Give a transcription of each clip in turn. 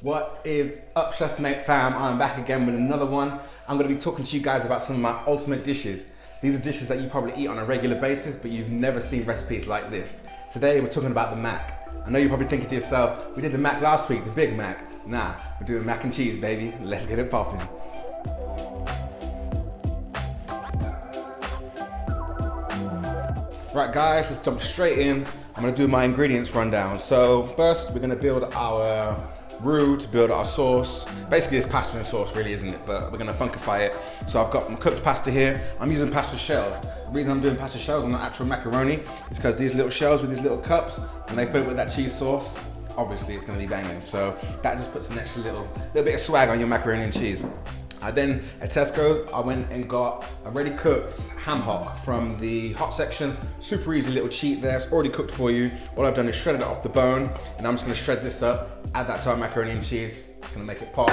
What is up, Chef Mate fam? I'm back again with another one. I'm gonna be talking to you guys about some of my ultimate dishes. These are dishes that you probably eat on a regular basis, but you've never seen recipes like this. Today, we're talking about the mac. I know you're probably thinking to yourself, we did the mac last week, the Big Mac. Nah, we're doing mac and cheese, baby. Let's get it popping. Right guys, let's jump straight in. I'm gonna do my ingredients rundown. So first, we're gonna build our roux to build our sauce. Basically, it's pasta and sauce, really, isn't it? But we're gonna funkify it. So I've got my cooked pasta here. I'm using pasta shells. The reason I'm doing pasta shells and not actual macaroni is because these little shells with these little cups, when they fill it with that cheese sauce, obviously it's gonna be banging. So that just puts an extra little bit of swag on your macaroni and cheese. I then, at Tesco's, I went and got a ready cooked ham hock from the hot section. Super easy little cheat there, it's already cooked for you. All I've done is shredded it off the bone, and I'm just gonna shred this up, add that to our macaroni and cheese, gonna make it pop.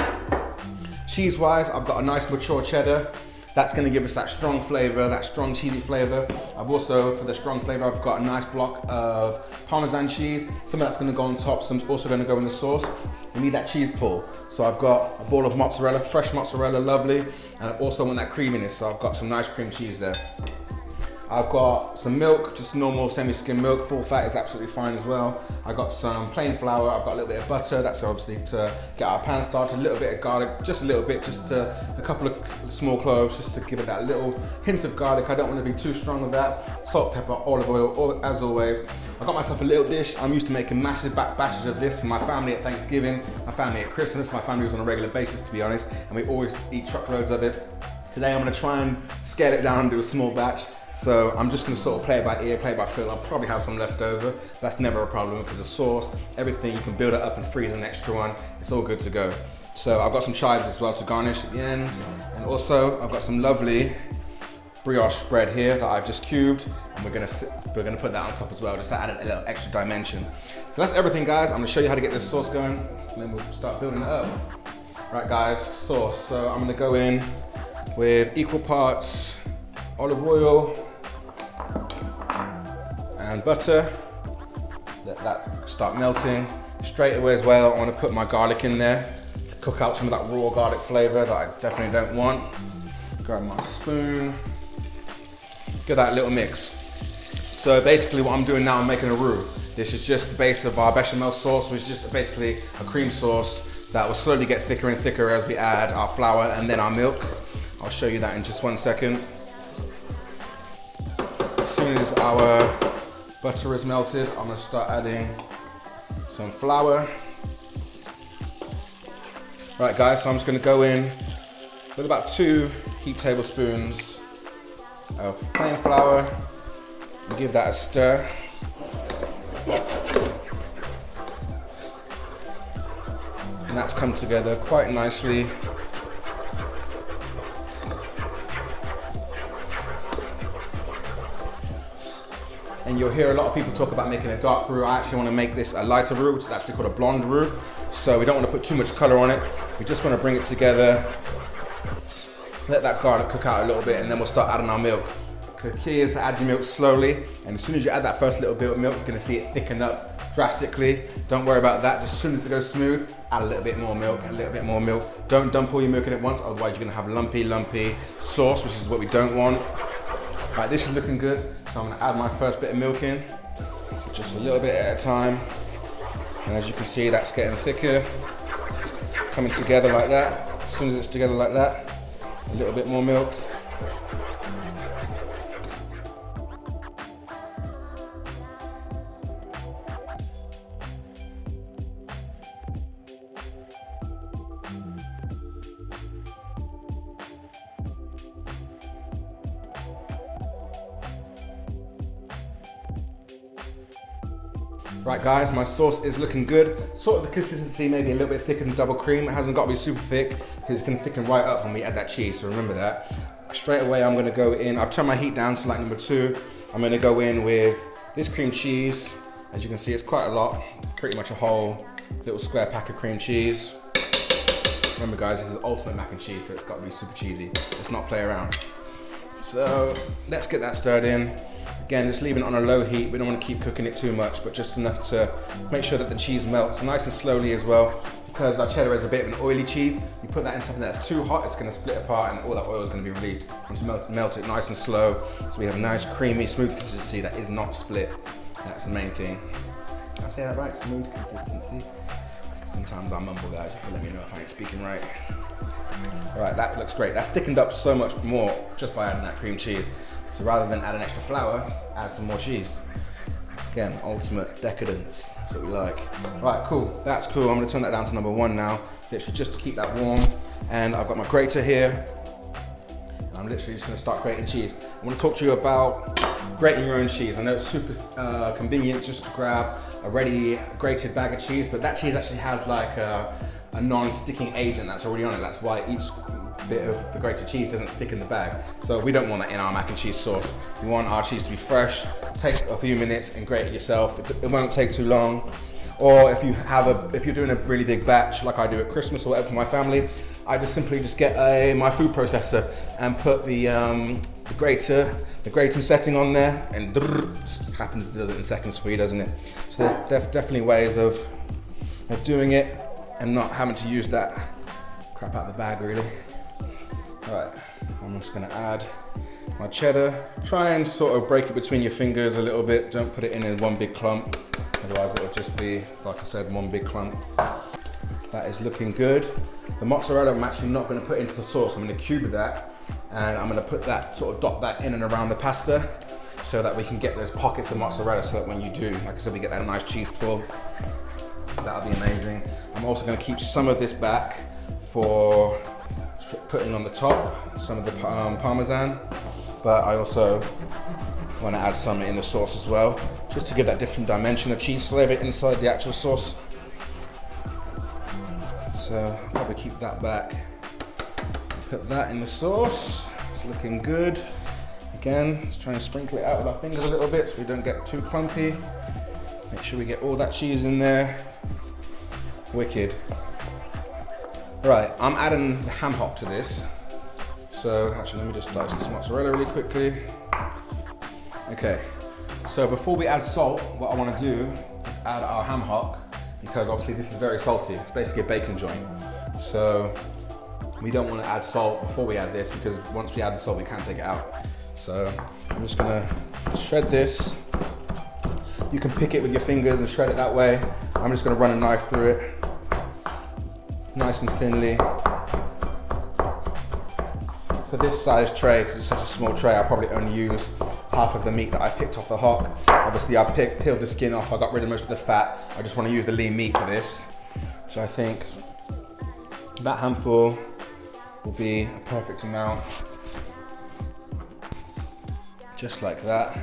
Cheese-wise, I've got a nice mature cheddar. That's gonna give us that strong flavor, that strong cheesy flavor. I've also, for the strong flavor, I've got a nice block of Parmesan cheese. Some of that's gonna go on top, some's also gonna go in the sauce. We need that cheese pull. So I've got a ball of mozzarella, fresh mozzarella, lovely. And I also want that creaminess, so I've got some nice cream cheese there. I've got some milk, just normal semi-skim milk, full fat is absolutely fine as well. I've got some plain flour, I've got a little bit of butter, that's obviously to get our pan started, a little bit of garlic, just a little bit, just a couple of small cloves, just to give it that little hint of garlic. I don't want to be too strong with that. Salt, pepper, olive oil, as always. I got myself a little dish. I'm used to making massive batches of this for my family at Thanksgiving, my family at Christmas, my family was on a regular basis, to be honest, and we always eat truckloads of it. Today I'm gonna try and scale it down and do a small batch. So I'm just gonna sort of play it by ear, play it by feel. I'll probably have some left over. That's never a problem because the sauce, everything, you can build it up and freeze an extra one. It's all good to go. So I've got some chives as well to garnish at the end. And also I've got some lovely brioche bread here that I've just cubed. And we're gonna put that on top as well, just to add a little extra dimension. So that's everything, guys. I'm gonna show you how to get this sauce going and then we'll start building it up. Right guys, sauce. So I'm gonna go in with equal parts olive oil and butter. Let that start melting. Straight away as well, I want to put my garlic in there to cook out some of that raw garlic flavor that I definitely don't want. Grab my spoon, give that a little mix. So basically what I'm doing now, I'm making a roux. This is just the base of our bechamel sauce, which is just basically a cream sauce that will slowly get thicker and thicker as we add our flour and then our milk. I'll show you that in just 1 second. As soon as our butter is melted, I'm gonna start adding some flour. Right guys, so I'm just gonna go in with about 2 heaped tablespoons of plain flour and give that a stir. And that's come together quite nicely. And you'll hear a lot of people talk about making a dark roux. I actually want to make this a lighter roux, which is actually called a blonde roux. So we don't want to put too much color on it. We just want to bring it together, let that garlic cook out a little bit, and then we'll start adding our milk. The key is to add your milk slowly, and as soon as you add that first little bit of milk, you're going to see it thicken up drastically. Don't worry about that. Just as soon as it goes smooth, add a little bit more milk, and a little bit more milk. Don't dump all your milk in at once, otherwise you're going to have lumpy sauce, which is what we don't want. Right, this is looking good. So I'm gonna add my first bit of milk in, just a little bit at a time. And as you can see, that's getting thicker, coming together like that. As soon as it's together like that, a little bit more milk. Right guys, my sauce is looking good. Sort of the consistency, maybe a little bit thicker than double cream. It hasn't got to be super thick because it's gonna thicken right up when we add that cheese, so remember that. Straight away I'm gonna go in, I've turned my heat down to like number 2. I'm gonna go in with this cream cheese. As you can see, it's quite a lot, pretty much a whole little square pack of cream cheese. Remember guys, this is ultimate mac and cheese, so it's got to be super cheesy. Let's not play around. So let's get that stirred in. Again, just leaving it on a low heat. We don't want to keep cooking it too much, but just enough to make sure that the cheese melts nice and slowly as well. because our cheddar is a bit of an oily cheese, you put that in something that's too hot, it's gonna split apart and all that oil is gonna be released. And to melt it nice and slow, so we have a nice, creamy, smooth consistency that is not split. That's the main thing. Did I say that right? Smooth consistency? Sometimes I mumble, guys. You can let me know if I ain't speaking right. All right, that looks great. That's thickened up so much more just by adding that cream cheese. So rather than add an extra flour, add some more cheese. Again, ultimate decadence. That's what we like. Right, cool. That's cool. I'm gonna turn that down to number 1 now, literally just to keep that warm. And I've got my grater here. And I'm literally just gonna start grating cheese. I wanna talk to you about grating your own cheese. I know it's super convenient just to grab a ready grated bag of cheese, but that cheese actually has like a non-sticking agent that's already on it. That's why each bit of the grated cheese doesn't stick in the bag. So we don't want that in our mac and cheese sauce. We want our cheese to be fresh. Take a few minutes and grate it yourself. It won't take too long. Or if you're doing a really big batch, like I do at Christmas or whatever for my family, I just simply get my food processor and put the grating setting on there, and just happens, does it in seconds for you, doesn't it? So there's definitely ways of doing it and not having to use that crap out of the bag, really. All right, I'm just gonna add my cheddar. Try and sort of break it between your fingers a little bit. Don't put it in one big clump. Otherwise it'll just be, like I said, one big clump. That is looking good. The mozzarella I'm actually not gonna put into the sauce. I'm gonna cube that, and I'm gonna put that, sort of dot that in and around the pasta so that we can get those pockets of mozzarella, so that when you do, like I said, we get that nice cheese pull. That'll be amazing. I'm also gonna keep some of this back for putting on the top, some of the Parmesan, but I also want to add some in the sauce as well, just to give that different dimension of cheese flavor inside the actual sauce. So I'll probably keep that back. Put that in the sauce. It's looking good. Again, let's try and sprinkle it out with our fingers a little bit so we don't get too clumpy. Make sure we get all that cheese in there. Wicked. Right, I'm adding the ham hock to this. So actually, let me just dice this mozzarella really quickly. Okay, so before we add salt, what I want to do is add our ham hock, because obviously this is very salty. It's basically a bacon joint. So we don't want to add salt before we add this, because once we add the salt, we can't take it out. So I'm just gonna shred this. You can pick it with your fingers and shred it that way. I'm just gonna run a knife through it, nice and thinly. For this size tray, because it's such a small tray, I'll probably only use half of the meat that I picked off the hock. Obviously, I peeled the skin off, I got rid of most of the fat. I just want to use the lean meat for this. So I think that handful will be a perfect amount. Just like that.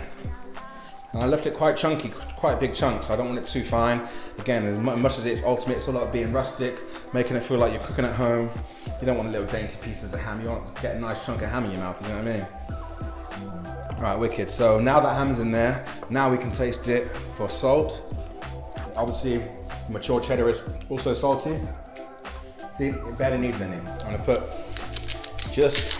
And I left it quite chunky, quite big chunks. I don't want it too fine. Again, as much as it's ultimate, it's all about being rustic, making it feel like you're cooking at home. You don't want little dainty pieces of ham. You want to get a nice chunk of ham in your mouth, you know what I mean? All right, wicked. So now that ham's in there, now we can taste it for salt. Obviously, mature cheddar is also salty. See, it barely needs any. I'm gonna put just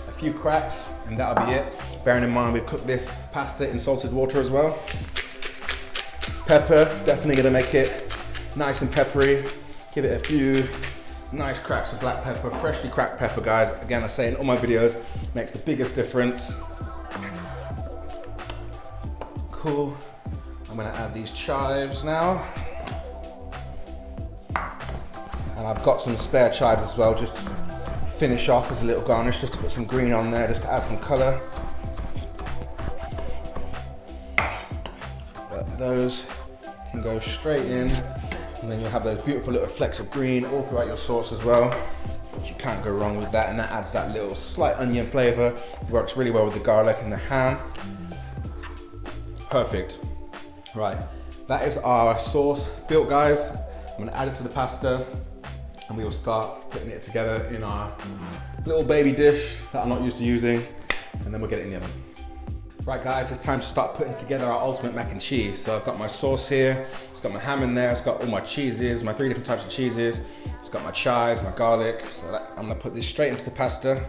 a few cracks and that'll be it. Bearing in mind we've cooked this pasta in salted water as well. Pepper, definitely gonna make it nice and peppery. Give it a few nice cracks of black pepper, freshly cracked pepper, guys. Again, I say in all my videos, makes the biggest difference. Cool. I'm gonna add these chives now. And I've got some spare chives as well, just to finish off as a little garnish, just to put some green on there, just to add some color. But those can go straight in, and then you'll have those beautiful little flecks of green all throughout your sauce as well, which you can't go wrong with that, and that adds that little slight onion flavor. Works really well with the garlic and the ham. Perfect. Right, that is our sauce built, guys. I'm gonna add it to the pasta, and we will start putting it together in our little baby dish that I'm not used to using, and then we'll get it in the oven. Right guys, it's time to start putting together our ultimate mac and cheese. So I've got my sauce here, it's got my ham in there, it's got all my cheeses, my 3 different types of cheeses, it's got my chives, my garlic. So I'm gonna put this straight into the pasta.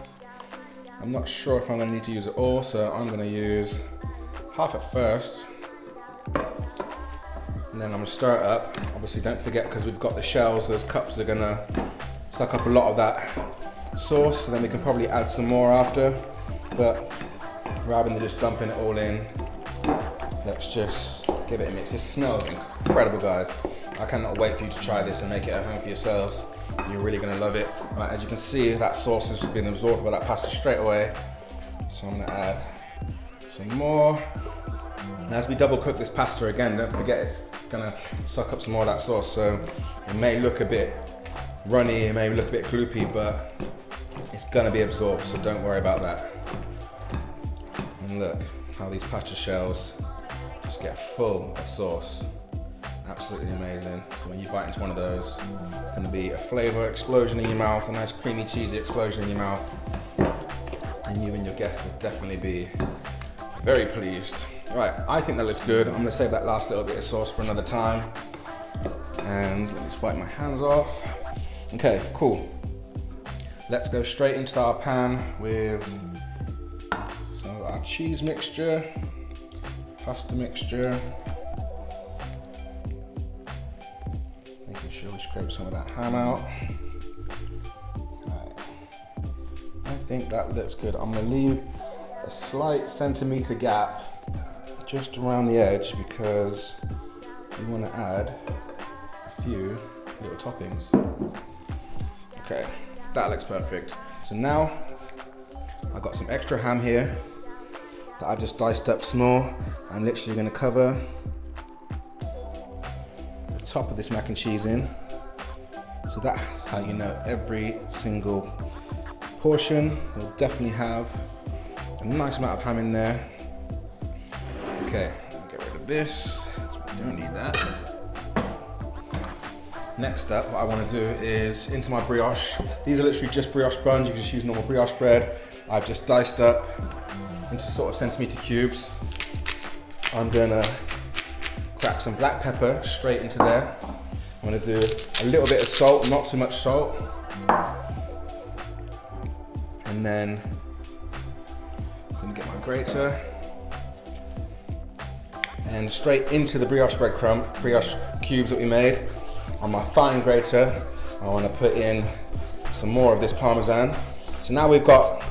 I'm not sure if I'm gonna need to use it all, so I'm gonna use half at first. And And then I'm gonna stir it up. Obviously don't forget, because we've got the shells, those cups are gonna suck up a lot of that sauce, so then we can probably add some more after. But rather than just dumping it all in, let's just give it a mix. This smells incredible, guys. I cannot wait for you to try this and make it at home for yourselves. You're really gonna love it. Right, as you can see, that sauce has been absorbed by that pasta straight away. So I'm gonna add some more. And as we double cook this pasta again, don't forget it's gonna suck up some more of that sauce. So it may look a bit runny, it may look a bit gloopy, but it's gonna be absorbed, so don't worry about that. And look how these pasta shells just get full of sauce. Absolutely amazing. So when you bite into one of those, it's gonna be a flavor explosion in your mouth, a nice creamy cheesy explosion in your mouth. And you and your guests will definitely be very pleased. Right, I think that looks good. I'm gonna save that last little bit of sauce for another time. And let me just wipe my hands off. Okay, cool. Let's go straight into our pan with some of our cheese mixture, pasta mixture. Making sure we scrape some of that ham out. Right. I think that looks good. I'm gonna leave a slight centimeter gap just around the edge because we want to add a few little toppings. Okay, that looks perfect. So now I've got some extra ham here that I've just diced up small. I'm literally going to cover the top of this mac and cheese in. So that's how you know every single portion will definitely have a nice amount of ham in there. Okay, get rid of this, so we don't need that. Next up, what I want to do is into my brioche. These are literally just brioche buns. You can just use normal brioche bread. I've just diced up into sort of centimeter cubes. I'm gonna crack some black pepper straight into there. I'm gonna do a little bit of salt, not too much salt. And then I'm gonna get my grater and straight into the brioche cubes that we made. On my fine grater, I want to put in some more of this Parmesan. So now we've got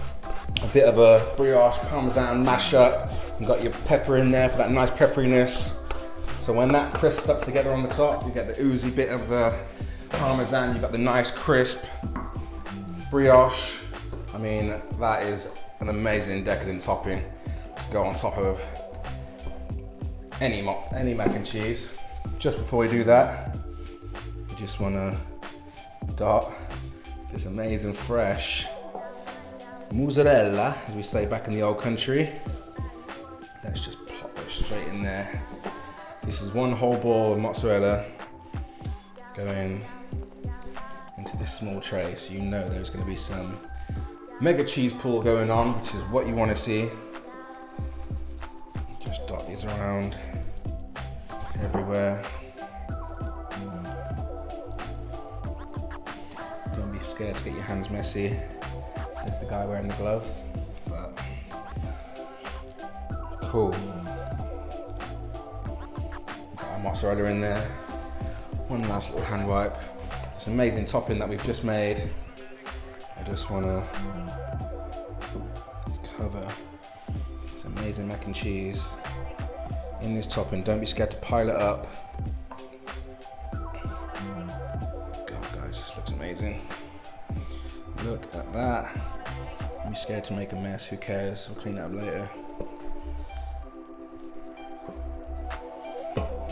a bit of a brioche Parmesan mashup. You've got your pepper in there for that nice pepperiness. So when that crisps up together on the top, you get the oozy bit of the Parmesan, you've got the nice crisp brioche. I mean, that is an amazing decadent topping to go on top of any mac and cheese. Just before we do that, we just want to dot this amazing fresh mozzarella, as we say back in the old country. Let's just pop it straight in there. This is one whole ball of mozzarella going into this small tray, so you know there's going to be some mega cheese pool going on, which is what you want to see. Just dot these around everywhere. Don't be scared to get your hands messy, says the guy wearing the gloves. But cool. Got our mozzarella in there. One last little hand wipe. This amazing topping that we've just made. I just want to cover this amazing mac and cheese in this topping. Don't be scared to pile it up. God, guys, this looks amazing. Look at that. Don't be scared to make a mess. Who cares? We'll clean it up later.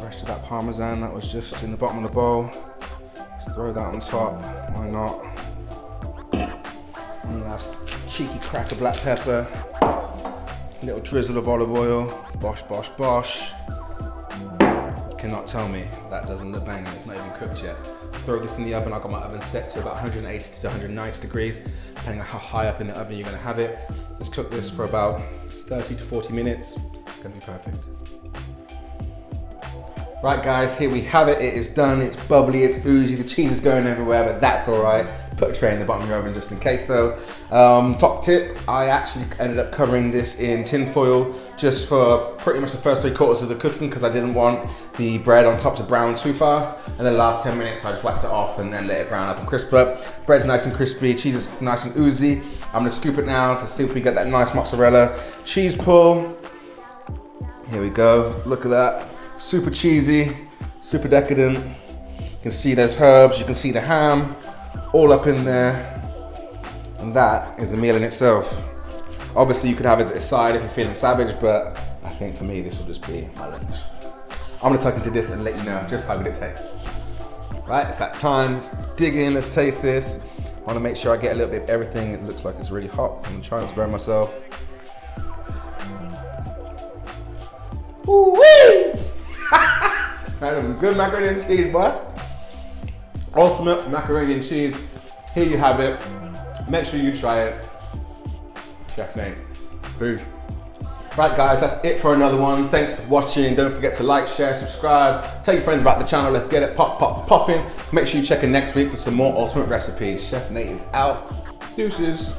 Rest of that Parmesan that was just in the bottom of the bowl. Let's throw that on top. Why not? One last cheeky crack of black pepper. A little drizzle of olive oil. Bosh, bosh, bosh. You cannot tell me that doesn't look banging. It's not even cooked yet. Let's throw this in the oven. I've got my oven set to about 180 to 190 degrees, depending on how high up in the oven you're gonna have it. Let's cook this for about 30 to 40 minutes. It's gonna be perfect. Right guys, here we have it. It is done, it's bubbly, it's oozy, the cheese is going everywhere, but that's all right. Put a tray in the bottom of your oven just in case though. Top tip, I actually ended up covering this in tin foil just for pretty much the first 3/4 of the cooking because I didn't want the bread on top to brown too fast. And then the last 10 minutes, I just wiped it off and then let it brown up and crisp up. Bread's nice and crispy, cheese is nice and oozy. I'm gonna scoop it now to see if we get that nice mozzarella cheese pull. Here we go, look at that. Super cheesy, super decadent. You can see those herbs, you can see the ham, all up in there. And that is a meal in itself. Obviously you could have it as a side if you're feeling savage, but I think for me this will just be my lunch. I'm gonna tuck into this and let you know just how good it tastes. Right, it's that time, let's dig in, let's taste this. I wanna make sure I get a little bit of everything. It looks like it's really hot. I'm trying not to burn myself. Ooh-wee! Good macaroni and cheese, boy. Ultimate macaroni and cheese. Here you have it. Make sure you try it. Chef Nate. Food. Right guys, that's it for another one. Thanks for watching. Don't forget to like, share, subscribe. Tell your friends about the channel. Let's get it popping. Make sure you check in next week for some more ultimate recipes. Chef Nate is out. Deuces.